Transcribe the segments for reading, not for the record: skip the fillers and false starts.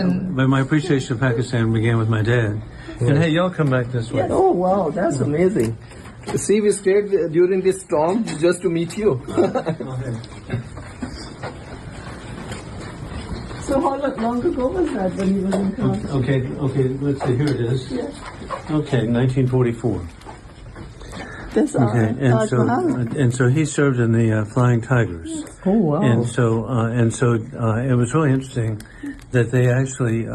But my appreciation of Pakistan began with my dad. Yeah. And hey, y'all come back this way. Oh wow, that's amazing. See, we stayed during this storm just to meet you. So how long ago was that when he was in Karachi? Okay, let's see, here it is. Yeah. Okay, 1944. That's and so he served in the Flying Tigers. Oh wow! And so it was really interesting that they actually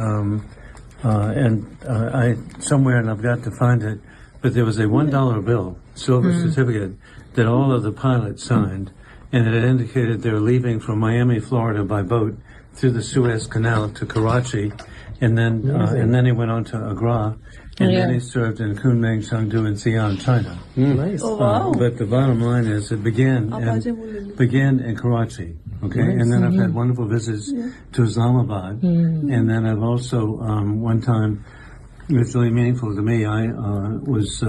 I somewhere, and I've got to find it, but there was a $1 bill, silver certificate, that all of the pilots signed, and it indicated they're leaving from Miami, Florida by boat through the Suez Canal to Karachi, and then he went on to Agra. And then he served in Kunming, Chengdu, and Xi'an, China. Nice. Oh, wow. But the bottom line is it began in Karachi, okay? Nice. And then I've had wonderful visits to Islamabad. And then I've also, one time, it was really meaningful to me, I was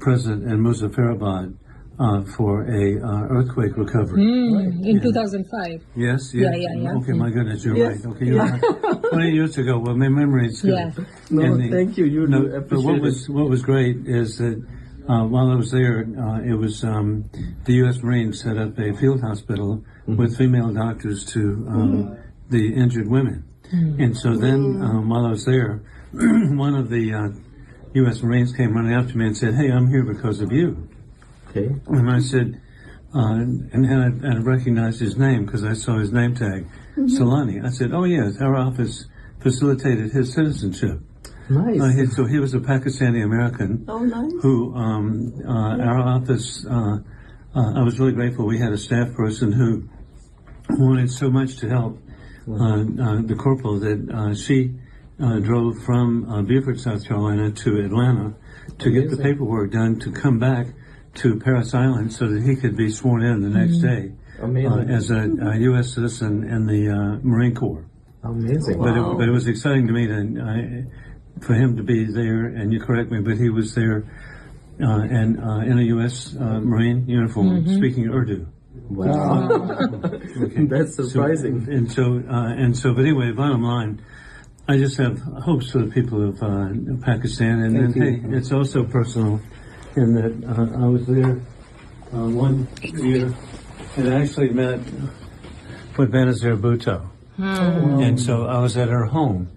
present in Muzaffarabad for a earthquake recovery. In 2005. Yes. Yeah. Okay, my goodness, you're right. Okay, you're right. 20 years ago. Well, my memory is good. Yeah. Thank you. But what was great is that while I was there, it was the U.S. Marines set up a field hospital with female doctors to the injured women. And so then, while I was there, one of the U.S. Marines came running after me and said, "Hey, I'm here because of you." Okay. And I said, and I recognized his name because I saw his name tag, Solani. I said, "Oh yes, our office facilitated his citizenship." Nice. So he was a Pakistani American. Oh, nice. Who our office. I was really grateful. We had a staff person who wanted so much to help the corporal that she drove from Beaufort, South Carolina, to Atlanta to get the paperwork done to come back to Paris Island so that he could be sworn in the next day as a U.S. citizen in the Marine Corps. Amazing. But it was exciting to me for him to be there, and you correct me, but he was there and in a U.S. Marine uniform speaking Urdu. Wow. Okay. That's surprising. But anyway, bottom line, I just have hopes for the people of Pakistan, and then hey, it's also personal in that I was there one year and actually met with Benazir Bhutto, and so I was at her home,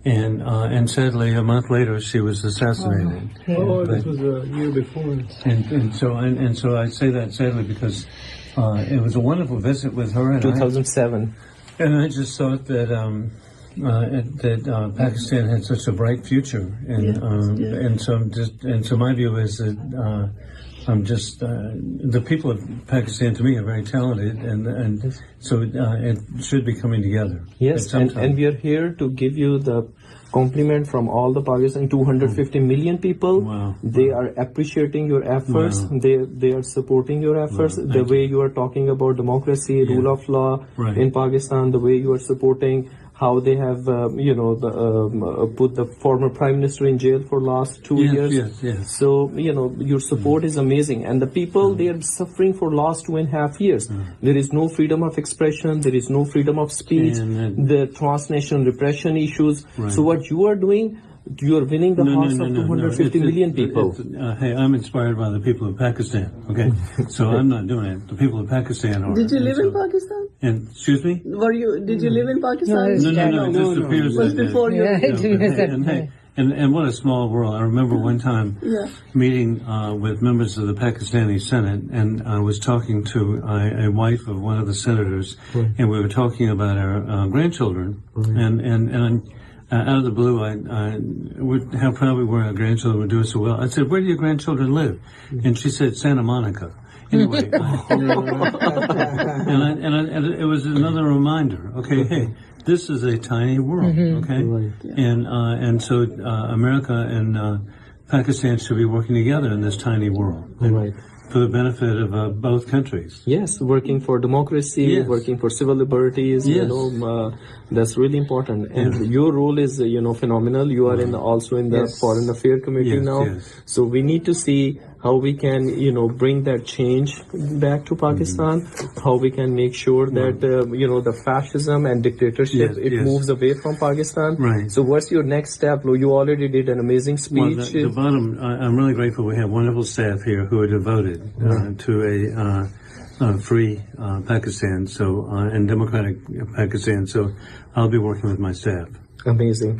and sadly a month later she was assassinated. This was a year before. And so I say that sadly because it was a wonderful visit with her. And 2007. I just thought that. That Pakistan had such a bright future, and so my view is that the people of Pakistan to me are very talented, and so it should be coming together. Yes, and we are here to give you the compliment from all the Pakistan 250 million people. Wow. They are appreciating your efforts. Wow. They are supporting your efforts. Wow. The way you are talking about democracy, rule of law in Pakistan, the way you are supporting how they have, put the former prime minister in jail for last 2 years. Yes. So, your support is amazing. And the people, they are suffering for last 2.5 years. There is no freedom of expression. There is no freedom of speech. The transnational repression issues. So what you are doing, you are winning the hearts of 250 million people. Hey, I'm inspired by the people of Pakistan, okay? So I'm not doing it. The people of Pakistan are. Did you live in Pakistan? And excuse me? Did you live in Pakistan? No. It just appears it was before you. And what a small world. I remember one time meeting with members of the Pakistani Senate, and I was talking to a wife of one of the senators, and we were talking about our grandchildren, and out of the blue, how proud we were our grandchildren were doing so well. I said, "Where do your grandchildren live?" And she said, "Santa Monica." Anyway, and it was another reminder. Okay, hey, this is a tiny world. Okay, and so America and Pakistan should be working together in this tiny world. For the benefit of both countries. Yes, working for democracy, working for civil liberties, that's really important. And your role is, phenomenal. You are also in the Foreign Affairs Committee now. So we need to see how we can, bring that change back to Pakistan, how we can make sure that, the fascism and dictatorship, moves away from Pakistan. Right. So what's your next step? You already did an amazing speech. Well, the bottom, I'm really grateful we have wonderful staff here who are devoted to a free Pakistan, and democratic Pakistan. So I'll be working with my staff. Amazing.